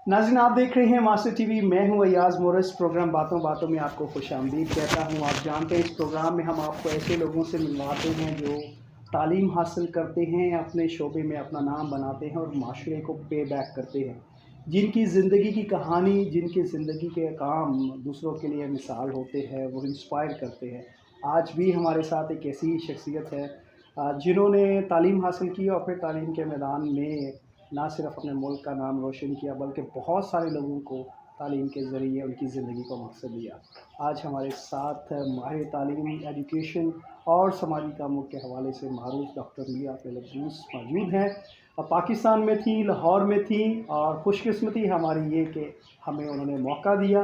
नाज़रीन, आप देख रहे हैं मास्टर टीवी। मैं हूं अयाज मोरस। प्रोग्राम बातों बातों में आपको खुशामदीद कहता हूं। आप जानते हैं इस प्रोग्राम में हम आपको ऐसे लोगों से मिलवाते हैं जो तालीम हासिल करते हैं, अपने शोबे में अपना नाम बनाते हैं और माशरे को पे बैक करते हैं, जिनकी ज़िंदगी की कहानी, जिनकी ज़िंदगी के काम दूसरों के लिए मिसाल होते हैं, वो इंस्पायर करते हैं। आज भी हमारे साथ एक ऐसी शख्सियत है जिन्होंने तालीम हासिल की और फिर तालीम के मैदान में ना सिर्फ अपने मुल्क का नाम रोशन किया, बल्कि बहुत सारे लोगों को तालीम के ज़रिए उनकी ज़िंदगी को मकसद दिया। आज हमारे साथ माहिर तालीम, एजुकेशन और समाजी कामों के हवाले से मारूफ डॉक्टर मीरा फ़ैलबूस मौजूद हैं। पाकिस्तान में थी, लाहौर में थी, और खुशकिस्मती हमारी ये कि हमें उन्होंने मौका दिया।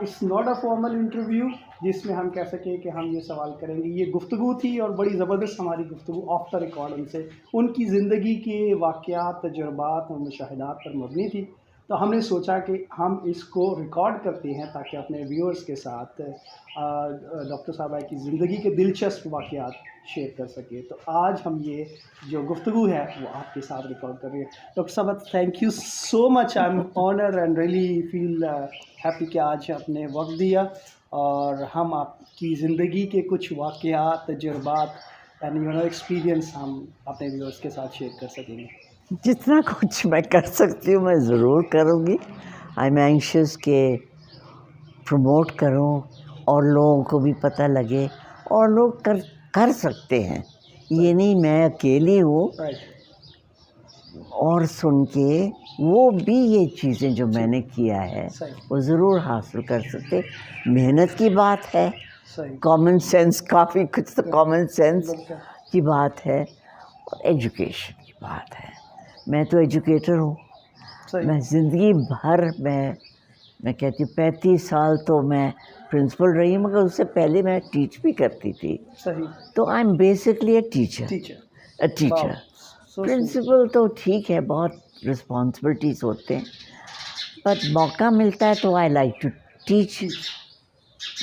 It's not a formal interview जिसमें हम कह सकें कि हम ये सवाल करेंगे। ये गुफ्तगू थी और बड़ी ज़बरदस्त हमारी गुफ्तगू ऑफ द रिकॉर्ड उनसे उनकी ज़िंदगी के वाक़यात, तजुर्बात और मुशाहिदात पर मबनी थी। तो हमने सोचा कि हम इसको रिकॉर्ड करते हैं ताकि अपने व्यूअर्स के साथ डॉक्टर साहबा की ज़िंदगी के दिलचस्प वाक़यात शेयर कर सकें। तो आज हम ये जो गुफ्तगू है वो आपके साथ रिकॉर्ड कर रहे हैं। डॉक्टर साहब, thank you so much. I am honour and really feel happy कि आज आपने वक्त दिया और हम आपकी ज़िंदगी के कुछ वाक़यात, तजुर्बात एंड एक्सपीरियंस हम अपने व्यूअर्स के साथ शेयर कर सकेंगे। जितना कुछ मैं कर सकती हूँ मैं ज़रूर करूँगी। आई एम एंशियस के प्रमोट करूँ और लोगों को भी पता लगे और लोग कर सकते हैं। ये नहीं मैं अकेली हूँ, और सुन के वो भी ये चीज़ें जो मैंने किया है वो ज़रूर हासिल कर सकते। मेहनत की बात है, कॉमन सेंस, काफ़ी कुछ तो कॉमन सेंस की बात है, और एजुकेशन की बात है। मैं तो एजुकेटर हूँ। मैं ज़िंदगी भर मैं कहती हूँ 35 साल तो मैं प्रिंसिपल रही हूँ, मगर उससे पहले मैं टीच भी करती थी। तो I am basically a teacher. Principal तो ठीक है, बहुत रिस्पॉन्सिबिलिटीज़ होते हैं, बट मौका मिलता है तो I like to teach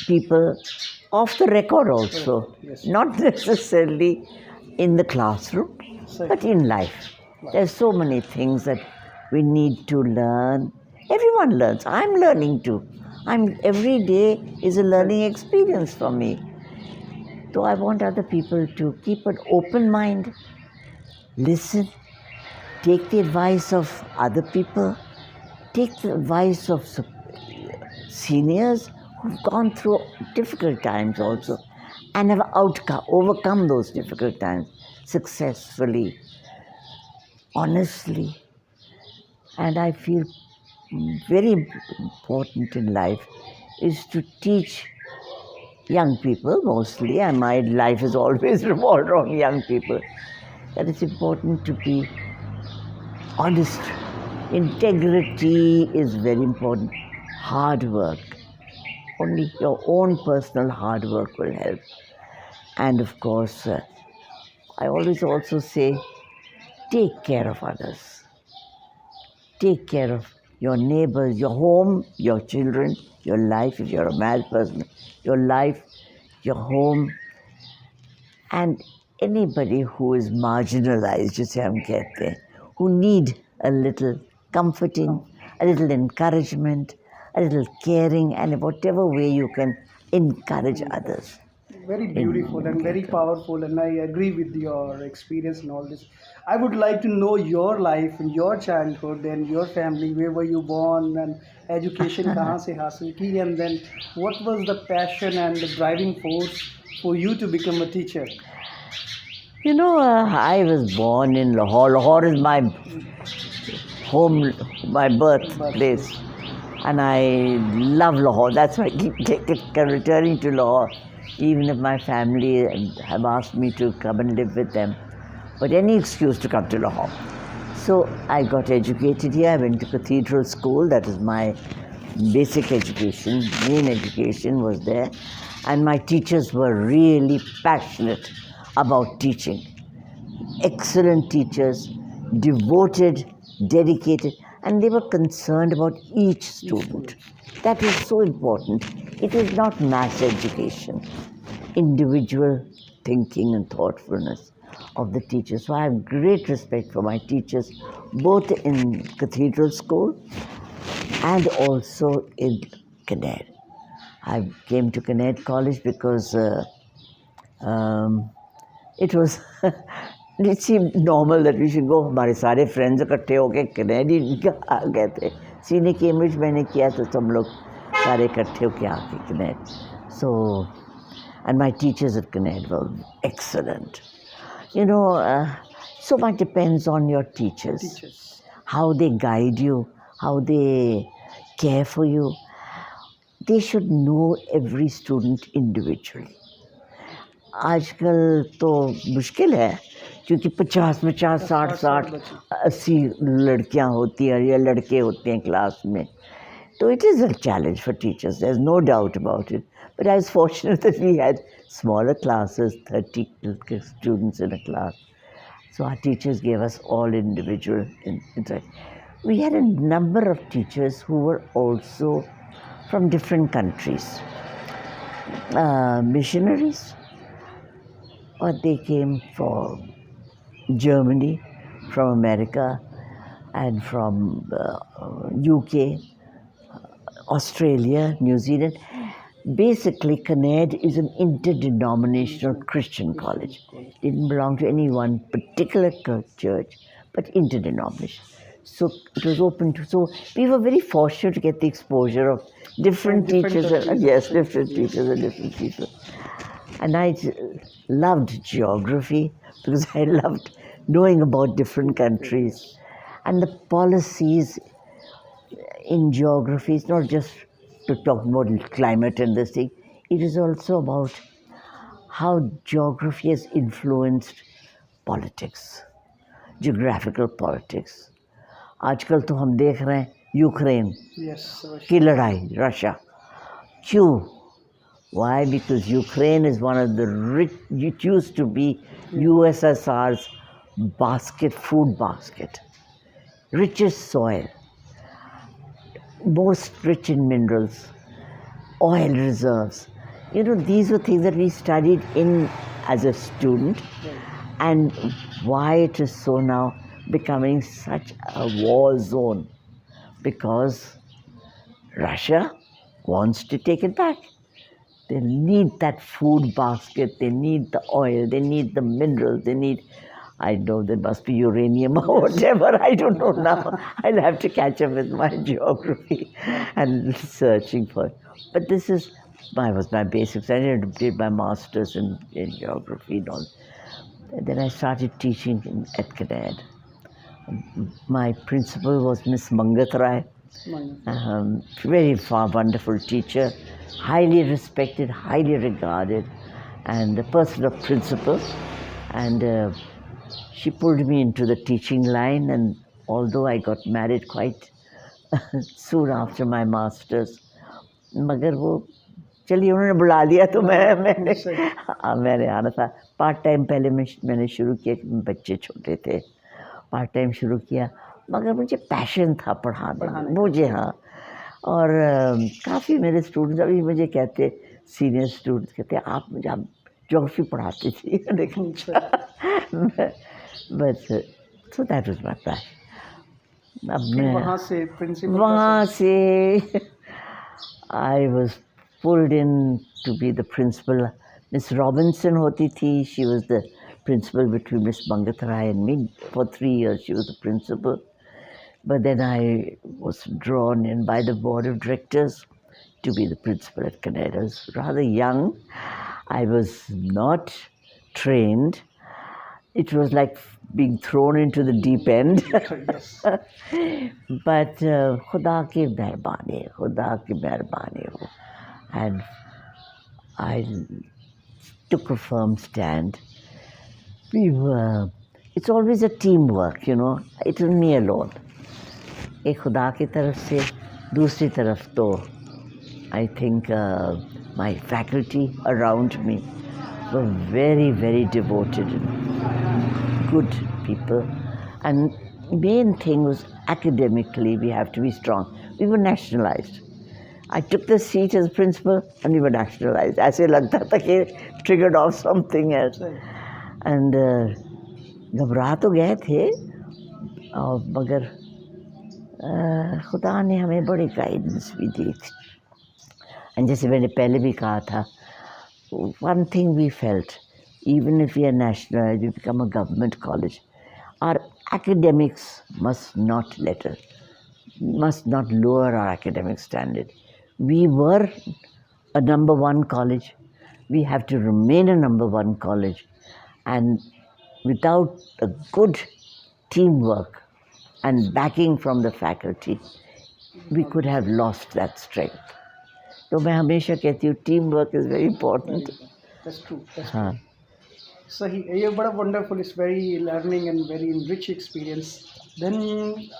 people off the record also, not necessarily in the classroom, but in life. There's so many things that we need to learn. Everyone learns. I'm learning too. Every day is a learning experience for me. So I want other people to keep an open mind, listen, take the advice of other people, take the advice of seniors who've gone through difficult times also and have overcome those difficult times successfully, honestly. And I feel very important in life is to teach young people mostly, and my life has always revolved around young people, that it's important to be honest. Integrity is very important. Hard work. Only your own personal hard work will help. And of course, I always also say, take care of others. Take care of your neighbors, your home, your children, your life, if you're a married person, your life, your home, and anybody who is marginalized, जिसे हम कहते हैं, who need a little comforting, a little encouragement, a little caring, and whatever way you can encourage others. Very beautiful and very powerful, and I agree with your experience and all this. I would like to know your life and your childhood and your family. Where were you born and education कहाँ से हासिल की, and then what was the passion and the driving force for you to become a teacher? You know, I was born in Lahore. Lahore is my home, my birthplace, and I love Lahore. That's why I keep returning to Lahore, even if my family have asked me to come and live with them. But any excuse to come to Lahore. So I got educated here. I went to Cathedral School. That is my basic education. Main education was there. And my teachers were really passionate about teaching. Excellent teachers, devoted, dedicated, and they were concerned about each student. That is so important. It is not mass education, individual thinking and thoughtfulness of the teachers. So I have great respect for my teachers, both in Cathedral School and also in Connect. I came to Connect College because it was it seemed normal that we should go. हमारे सारे friends इकट्ठे होके Connect आ गए थे. सीने Cambridge मैंने किया तो सब लोग सारे इकट्ठे होके आके Connect. So, and my teachers at Connect were excellent. You know, so much depends on your teachers. How they guide you, how they care for you. They should know every student individually. आजकल तो मुश्किल है क्योंकि 50-50, 60-60, 80 लड़कियां होती हैं या लड़के होते हैं क्लास में. So it is a challenge for teachers, there's no doubt about it. But I was fortunate that we had smaller classes, 30 students in a class. So our teachers gave us all individual insight. We had a number of teachers who were also from different countries. Missionaries, or they came from Germany, from America, and from UK, Australia, New Zealand. Basically, Connect is an interdenominational Christian college. It didn't belong to any one particular church, but interdenominational. So it was open to, so we were very fortunate to get the exposure of different teachers, different teachers and different people. And I loved geography because I loved knowing about different countries. And the policies in geography is not just to talk about climate and this thing. It is also about how geography has influenced politics, geographical politics. आजकल तो हम देख रहे हैं Ukraine की लड़ाई, Russia. क्यों? Why? Because Ukraine is one of the rich, it used to be USSR's food basket, richest soil, most rich in minerals, oil reserves. You know, these were things that we studied in as a student, and why it is so now becoming such a war zone, because Russia wants to take it back. They need that food basket, they need the oil, they need the minerals, they need, I know there must be uranium or whatever, I don't know now. I'll have to catch up with my geography and searching for it. But this was my basics. I did my master's in geography and all. And then I started teaching at Cadet. My principal was Miss Mangat Rai, very wonderful teacher, highly respected, highly regarded, and a person of principle. And she pulled me into the teaching line, and although I got married quite soon after my master's, मगर वो चलिए उन्होंने बुला लिया तो मैंने आना था. पार्ट टाइम पहले मैंने शुरू किया, बच्चे छोटे थे, पार्ट टाइम शुरू किया, मगर मुझे पैशन था पढ़ाने में, मुझे. हाँ, और काफ़ी मेरे स्टूडेंट्स अभी मुझे कहते, सीनियर स्टूडेंट्स कहते, आप मुझे ज्योग्राफी पढ़ाती थी. But so that was my passion. अब मैं वहाँ से I was pulled in to be the principal. Miss Robinson hoti thi, she was the principal between Miss Mangatrai and me. For 3 years she was the principal. But then I was drawn in by the board of directors to be the principal at Cadet. I was rather young. I was not trained. It was like being thrown into the deep end. But Khuda ki mehrbani ho. And I took a firm stand. It's always a teamwork, you know. It was me alone. एक खुदा की तरफ से, दूसरी तरफ तो I think my faculty around me were very, very devoted and good people. And main thing was academically we have to be strong. We were nationalized. I took the seat as principal and we were nationalized. ऐसे लगता था कि triggered off something else. And घबरा तो गए थे, मगर खुदा ने हमें बड़ी गाइडेंस भी दी थी। एंड जैसे मैंने पहले भी कहा था, one thing we felt, even if we are national, we become a government college, our academics must not lower our academic standard. We were a number one college. We have to remain a number one college. And without a good teamwork and backing from the faculty, we could have lost that strength. तो मैं हमेशा कहती हूँ team work is very important. हाँ, सही है, ये बड़ा wonderful, it's very learning and very rich experience. Then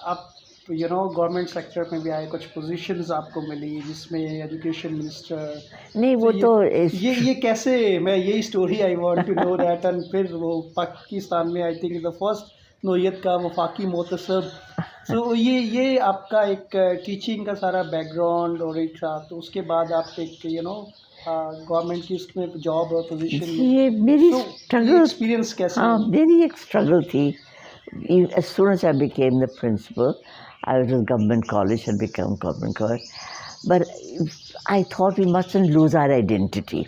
आप गवर्नमेंट सेक्टर में भी आए, कुछ पोजीशंस आपको मिली जिसमें एजुकेशन मिनिस्टर. नहीं वो तो ये कैसे, मैं यही story I want to know that. And फिर वो पाकिस्तान में आई थिंक द फर्स्ट नोयत का वफाकी मोतसब. तो ये आपका एक टीचिंग का सारा बैकग्राउंड और एक था, तो उसके बाद आप एक गवर्नमेंट की उसमें जॉब और पोजीशन. ये मेरी स्ट्रगल एक्सपीरियंस कैसे? हाँ, मेरी एक स्ट्रगल थी. As soon as I became the principal, I was in government college and became government college. But I thought we mustn't lose our identity.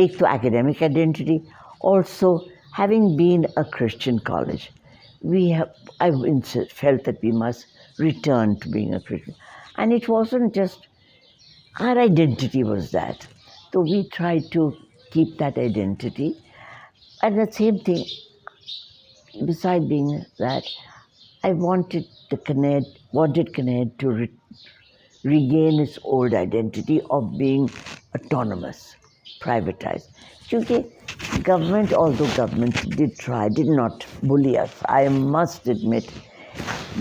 एक तो academic identity, also having been a Christian college, I felt that we must return to being a Christian. And it wasn't just, our identity was that. So we tried to keep that identity. And the same thing, besides being that, I wanted Kinnaird to regain its old identity of being autonomous, privatized. Because although government did not bully us, I must admit,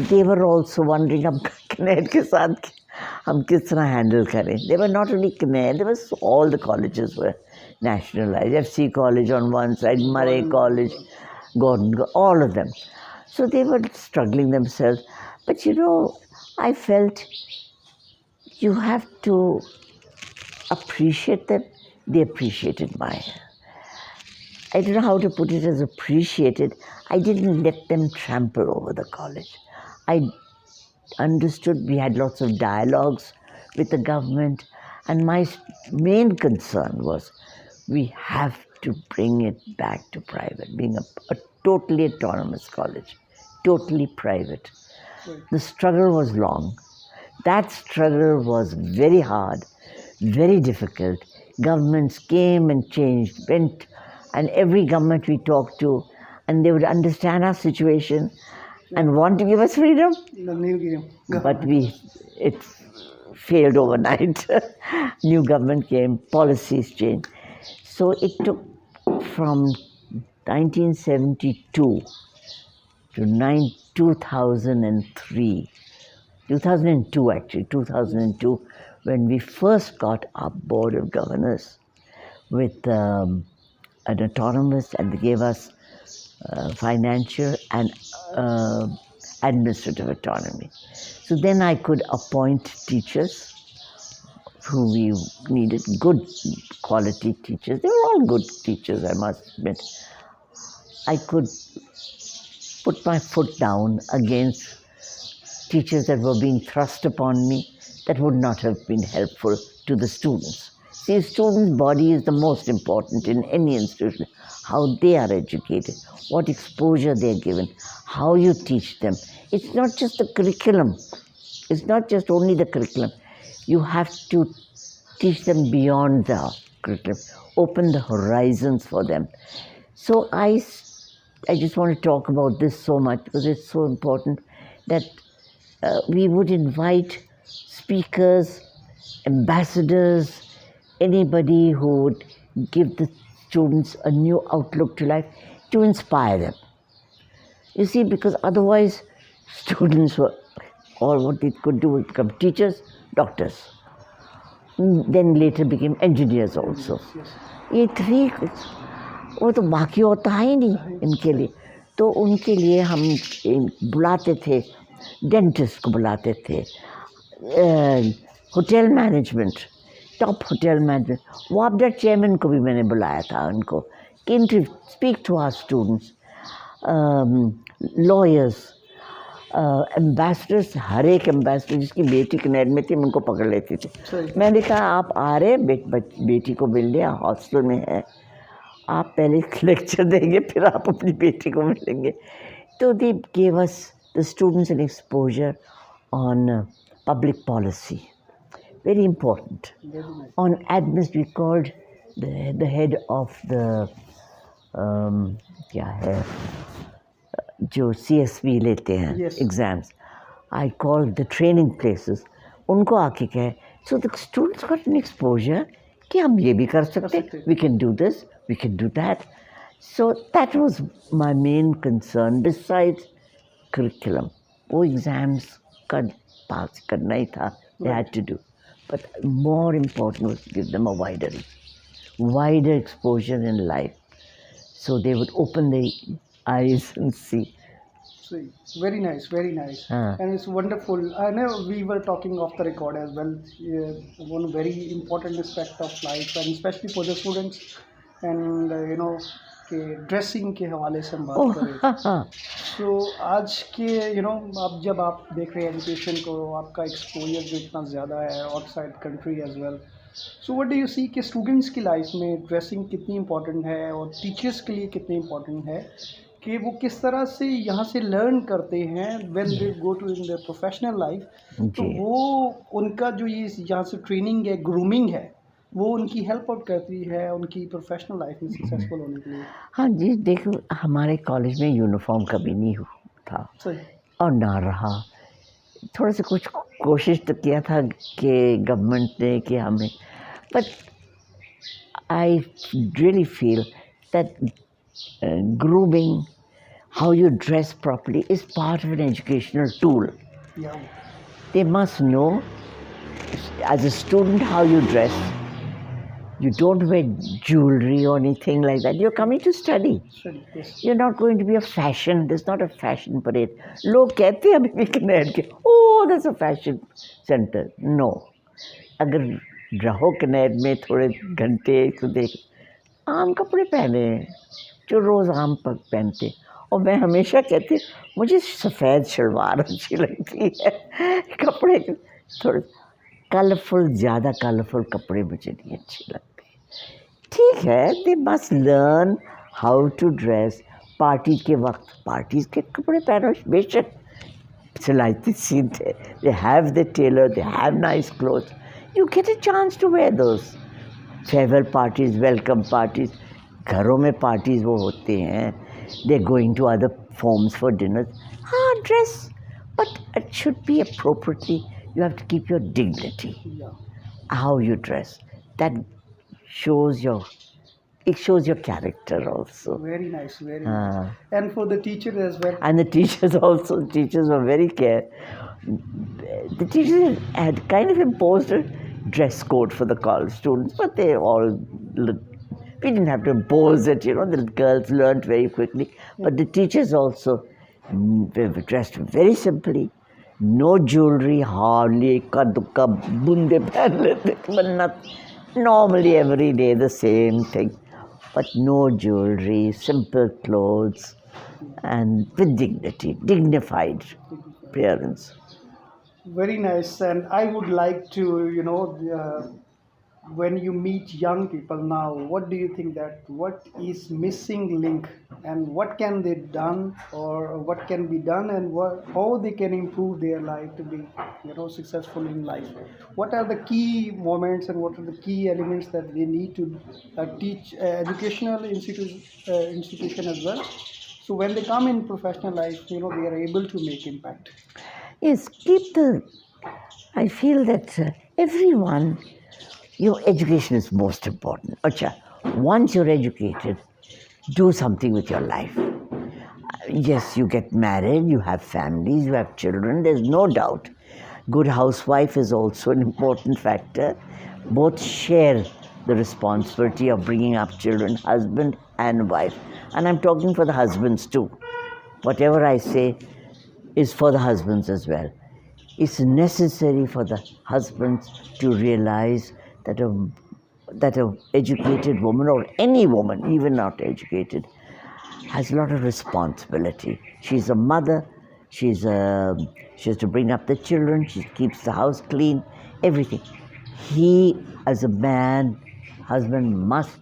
they were also wondering, अब Kinnaird के साथ हम किस तरह handle करें. They were not only Kinnaird, all the colleges were nationalized. FC College on one side, Murray College, Gordon, all of them. So they were struggling themselves. But I felt you have to appreciate them. They appreciated mine. I don't know how to put it as appreciated. I didn't let them trample over the college. I understood we had lots of dialogues with the government, and my main concern was we have to bring it back to private, being a totally autonomous college, totally private. The struggle was long. That struggle was very hard, very difficult. Governments came and changed, went, and every government we talked to, and they would understand our situation and want to give us freedom. But it failed overnight. New government came, policies changed. So it took from 1972 to 2002, when we first got our Board of Governors with an autonomous, and they gave us financial and administrative autonomy. So then I could appoint teachers who we needed, good quality teachers. They were all good teachers, I must admit. I could put my foot down against teachers that were being thrust upon me that would not have been helpful to the students. See, a student's body is the most important in any institution. How they are educated, what exposure they are given, how you teach them. It's not just the curriculum. It's not just only the curriculum. You have to teach them beyond the curriculum, open the horizons for them. So I just want to talk about this so much because it's so important that we would invite speakers, ambassadors, anybody who would give the students a new outlook to life, to inspire them. You see, because otherwise students were, all what they could do was become teachers, doctors, then later became engineers also. ये three वो तो बाकी होता है ही नहीं इनके लिए. तो उनके लिए हम बुलाते थे, डेंटिस्ट को बुलाते थे, hotel management, top hotel management, वापडा चेयरमैन को भी मैंने बुलाया था उनको कि speak to our students, lawyers, ambassadors, हर एक एम्बेसडर जिसकी बेटी कनेड में थी, उनको पकड़ लेती थी। मैंने कहा आप आ रहे, बेटी को मिल लिया, हॉस्टल में है, आप पहले लेक्चर देंगे फिर आप अपनी बेटी को मिलेंगे। तो they gave us the students an exposure on public policy, very important. On एडमिस we called the head of the क्या है जो CSV लेते हैं exams, I call the training places, उनको आके कहे, so the students got an exposure कि हम ये भी कर सकते, we can do this, we can do that. So that was my main concern besides curriculum. वो एग्ज़ाम्स का पास करना ही था, they had to do, but more important was to give them a wider exposure in life, so they would open their eyes and see. Very nice, very nice. And it's wonderful. I know we were talking off the record as well. One very important aspect of life, and especially for the students, and कि dressing के हवाले से हम बात करें। सो आज के अब जब आप देख रहे हैं एजुकेशन को, आपका एक्सपोजर जो इतना ज़्यादा है outside country as well, so what do you see कि स्टूडेंट्स की लाइफ में ड्रेसिंग कितनी इंपॉर्टेंट है और टीचर्स के लिए कितनी इंपॉर्टेंट है कि वो किस तरह से यहाँ से लर्न करते हैं when they go to in their professional life, तो वो उनका जो ये यहाँ से ट्रेनिंग है, ग्रूमिंग है, वो उनकी हेल्प आउट करती है उनकी प्रोफेशनल लाइफ में सक्सेसफुल होने के लिए। हाँ जी, देखो हमारे कॉलेज में यूनिफॉर्म कभी नहीं था और ना रहा। थोड़ा सा कुछ कोशिश तो किया था कि गवर्नमेंट ने कि हमें, but I really feel that grooming, how you dress properly is part of an educational tool. Yeah. They must know as a student how you dress. You don't wear jewelry or anything like that. You're coming to study. Yes. You're not going to be a fashion. There's not a fashion parade. लोग कहते हैं अभी भी कनेड के, oh, that's a fashion center. No. अगर रहो कनेड में थोड़े घंटे तो देख, आम कपड़े पहने जो रोज़ आम पग पहनते। और मैं हमेशा कहती मुझे सफ़ेद शलवार अच्छी लगती है, कपड़े थोड़े कलरफुल, ज़्यादा कलरफुल कपड़े मुझे नहीं अच्छे लगते। ठीक है, they must learn how to dress. Party के वक्त पार्टीज़ के कपड़े पहनो, बेशक सिलाते सीते, they have the tailor, they have nice clothes, you get a chance to wear those. Farewell parties, welcome parties, घरों में पार्टीज़ वो होते हैं, they going to other forms for dinner, हाँ dress, but it should be appropriately, you have to keep your dignity, how you dress, that shows your character also. Very nice, very nice. And for the teachers as well. And the teachers also, teachers were very care. The teachers had kind of imposed a dress code for the college students, but they all, we didn't have to impose it, the girls learned very quickly. But the teachers also were dressed very simply. No jewelry, hardly ikka dukka bunde pehen lete, but not normally every day the same thing. But no jewelry, simple clothes, and with dignity, dignified appearance. Very nice. And I would like to, when you meet young people now, what do you think that what is missing link and what can they done or what can be done and how they can improve their life to be successful in life? What are the key moments and what are the key elements that they need to teach educational institution as well, so when they come in professional life they are able to make impact? Yes, I feel that everyone, education is most important. Acha, once you're educated, do something with your life. Yes, you get married, you have families, you have children, there's no doubt. Good housewife is also an important factor. Both share the responsibility of bringing up children, husband and wife. And I'm talking for the husbands too. Whatever I say is for the husbands as well. It's necessary for the husbands to realize that a educated woman, or any woman, even not educated, has a lot of responsibility. She's a mother, she has to bring up the children, she keeps the house clean, everything. He, as a man, husband, must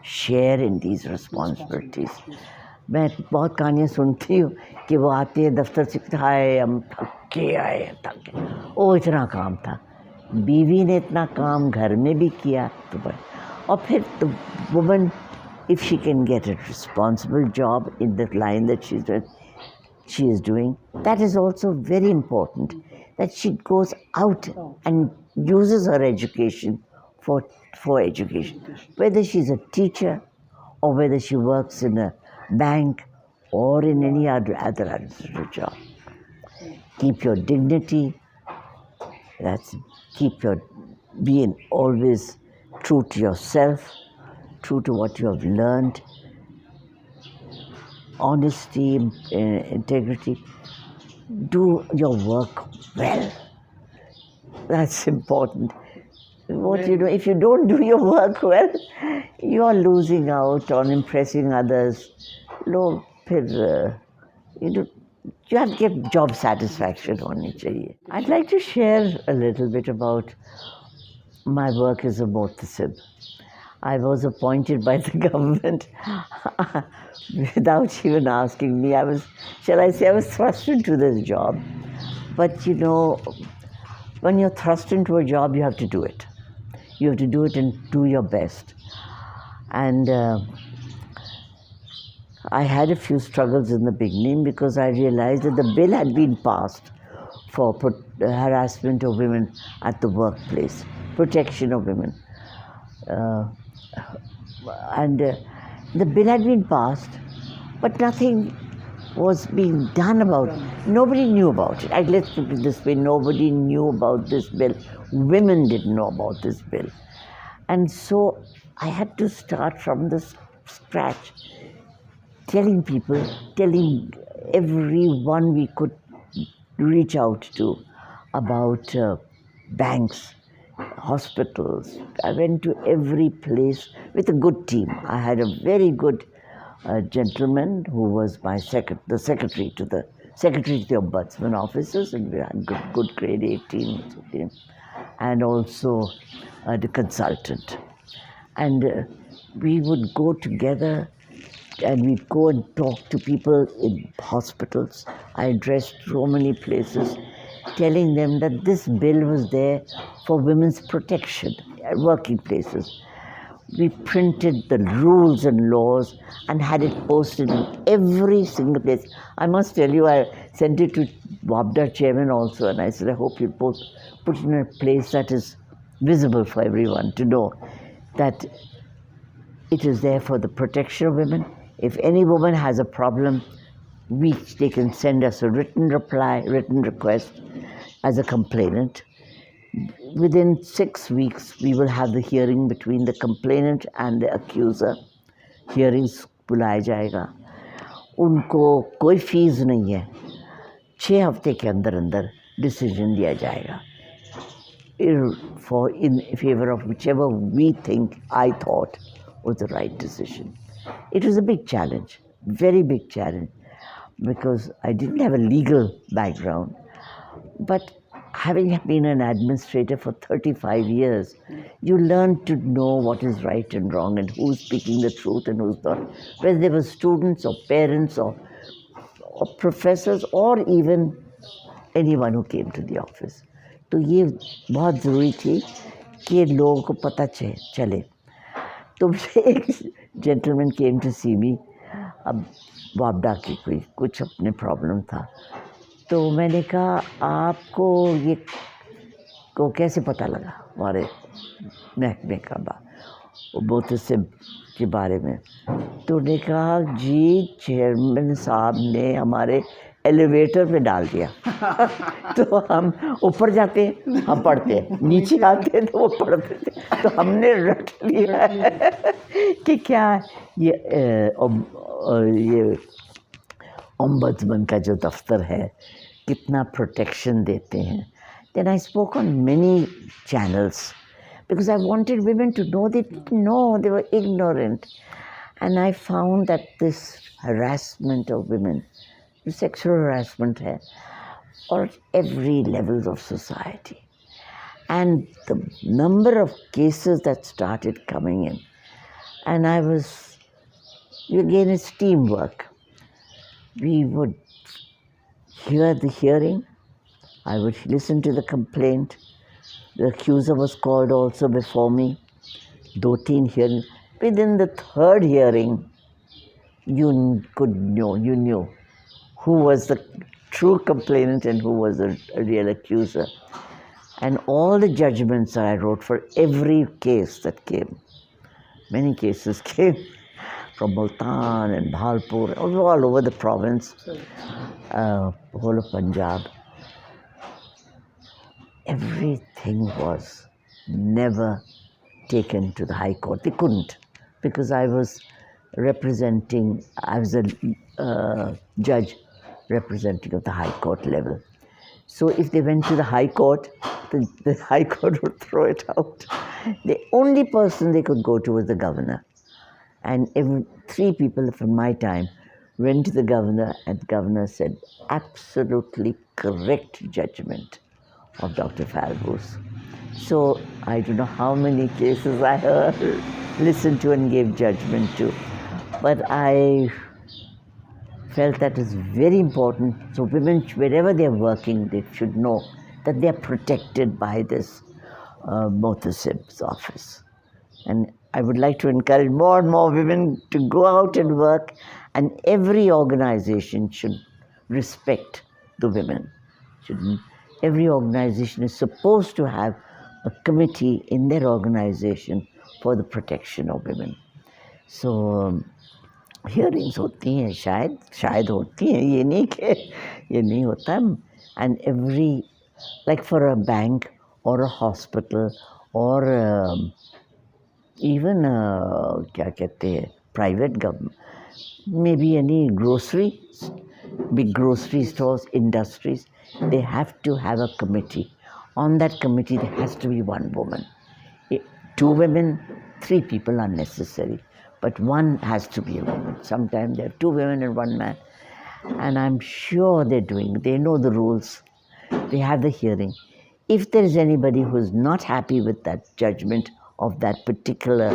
share in these responsibilities. मैं बहुत कहानियाँ सुनती हूँ कि वो आती है दफ्तर से, हाय हम थक के आए, थक के, ओ इतना काम था. बीवी ने इतना काम घर में भी किया तो और फिर the woman, if she can get a responsible job in the line that she is doing, that is also very important, that she goes out and uses her education for education, whether she's a teacher or whether she works in a bank or in any other administrative job. Keep your dignity, being always true to yourself, true to what you have learned, honesty, integrity. Do your work well. That's important. If you don't do your work well, you are losing out on impressing others. You have to get job satisfaction honi chahiye. I'd like to share a little bit about my work as a motasib. I was appointed by the government without even asking me. I was thrust into this job. But when you're thrust into a job, you have to do it. You have to do it and do your best. And I had a few struggles in the beginning because I realized that the bill had been passed for harassment of women at the workplace, protection of women. The bill had been passed, but nothing was being done about it. Nobody knew about it. Let's put it this way, nobody knew about this bill. Women didn't know about this bill. And so I had to start from the scratch, telling everyone we could reach out to about banks, hospitals. I went to every place with a good team. I had a very good gentleman who was my the secretary to the ombudsman offices, and we had good grade 18 with him, and also the consultant. And we would go together and we'd go and talk to people in hospitals. I addressed so many places, telling them that this bill was there for women's protection at working places. We printed the rules and laws and had it posted in every single place. I must tell you, I sent it to WAPDA chairman also, and I said, I hope you both put it in a place that is visible for everyone to know that it is there for the protection of women. If any woman has a problem, they can send us a written request as a complainant. Within 6 weeks, we will have the hearing between the complainant and the accuser. Hearings बुलाया जाएगा. उनको कोई fees नहीं है. 6 हफ्ते के अंदर decision दिया जाएगा. In favor of whichever we think, I thought, was the right decision. It was a big challenge, very big challenge, because I didn't have a legal background. But having been an administrator for 35 years, you learn to know what is right and wrong and who's speaking the truth and who's not. Whether they were students or parents or professors or even anyone who came to the office. तो ये बहुत ज़रूरी थी कि लोगों को पता चले. तो एक gentleman came to see me. अब वापडा की कुछ अपने प्रॉब्लम था. तो मैंने कहा, आपको ये को कैसे पता लगा हमारे महकमे का मोतसिब के बारे में? तो उन्होंने कहा, जी चेयरमैन साहब ने हमारे एलिवेटर पे डाल दिया. तो हम ऊपर जाते हैं, हम पढ़ते हैं, नीचे आते हैं तो वो पढ़ते थे. तो हमने रट लिया है कि क्या ये ओम्बड्समैन का जो दफ्तर है कितना प्रोटेक्शन देते हैं. Then I spoke on many channels because I wanted women to know. They didn't know, they were ignorant. And I found that this harassment of women sexual harassment है, or every levels of society. And the number of cases that started coming in, and again, it's teamwork. We would hear the hearing, I would listen to the complaint, the accuser was called also before me, 2-3 hearing. Within the 3rd hearing, you knew who was the true complainant and who was a real accuser. And all the judgments that I wrote for every case that came, many cases came from Multan and Bhalpur, all over the province, whole of Punjab. Everything was never taken to the High Court. They couldn't, because I was a judge representing of the High Court level. So if they went to the High Court, the High Court would throw it out. The only person they could go to was the governor. And 3 people from my time went to the governor, and the governor said, absolutely correct judgment of Dr. Phailbus. So I don't know how many cases I heard, listened to and gave judgment to. But I felt that is very important. So women, wherever they're working, they should know that they're protected by this Motasib's office. And I would like to encourage more and more women to go out and work, and every organization should respect the women. Every organization is supposed to have a committee in their organization for the protection of women. So hearings होती हैं, शायद होती हैं, ये नहीं होता. And every, like for a bank or a hospital or even क्या कहते हैं, private government, maybe any groceries, big grocery stores, industries, they have to have a committee. On that committee, there has to be 1 woman. 2 women, 3 people are necessary, but 1 has to be a woman. Sometimes there are 2 women and 1 man. And I'm sure they know the rules. They have the hearing. If there is anybody who is not happy with that judgment of that particular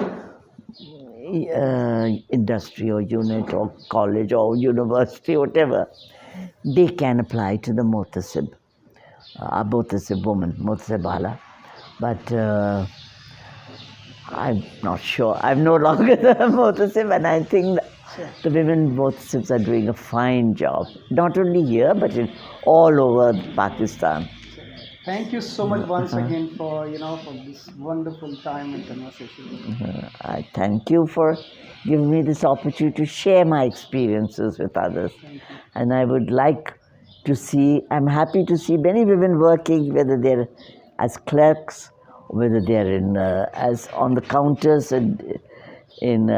industry or unit or college or university, whatever, they can apply to the Motasib, Motasib woman, Motasib Ala. But I'm not sure. I'm no longer the Motasib, and I think the women Motasibs are doing a fine job, not only here but in all over Pakistan. Thank you so much once again for for this wonderful time and conversation. I thank you for giving me this opportunity to share my experiences with others. And I would like to see, I'm happy to see many women working, whether they're as clerks, whether they're as on the counters and in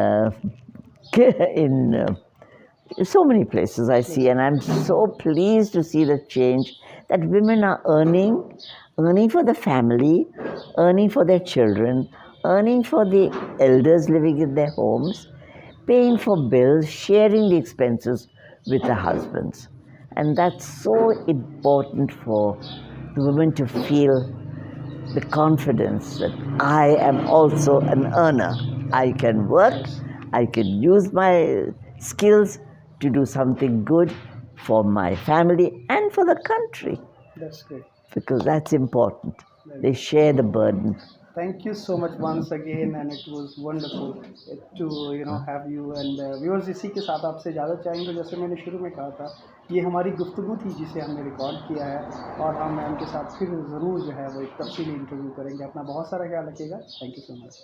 so many places I see, and I'm so pleased to see the change that women are earning for the family, earning for their children, earning for the elders living in their homes, paying for bills, sharing the expenses with their husbands. And that's so important for the women to feel the confidence that I am also an earner. I can work, I can use my skills to do something good for my family and for the country. That's great. Because that's important. They share the burden. Thank you so much once again, and it was wonderful to have you and viewers. इसी के साथ आपसे इजाज़त चाहेंगे। जैसे मैंने शुरू में कहा था, ये हमारी गुफ्तगू थी जिसे हमने रिकॉर्ड किया है, और हम मैम के साथ फिर ज़रूर जो है वो एक तफसीली इंटरव्यू करेंगे। अपना बहुत सारा ख्याल रखिएगा। Thank you so much.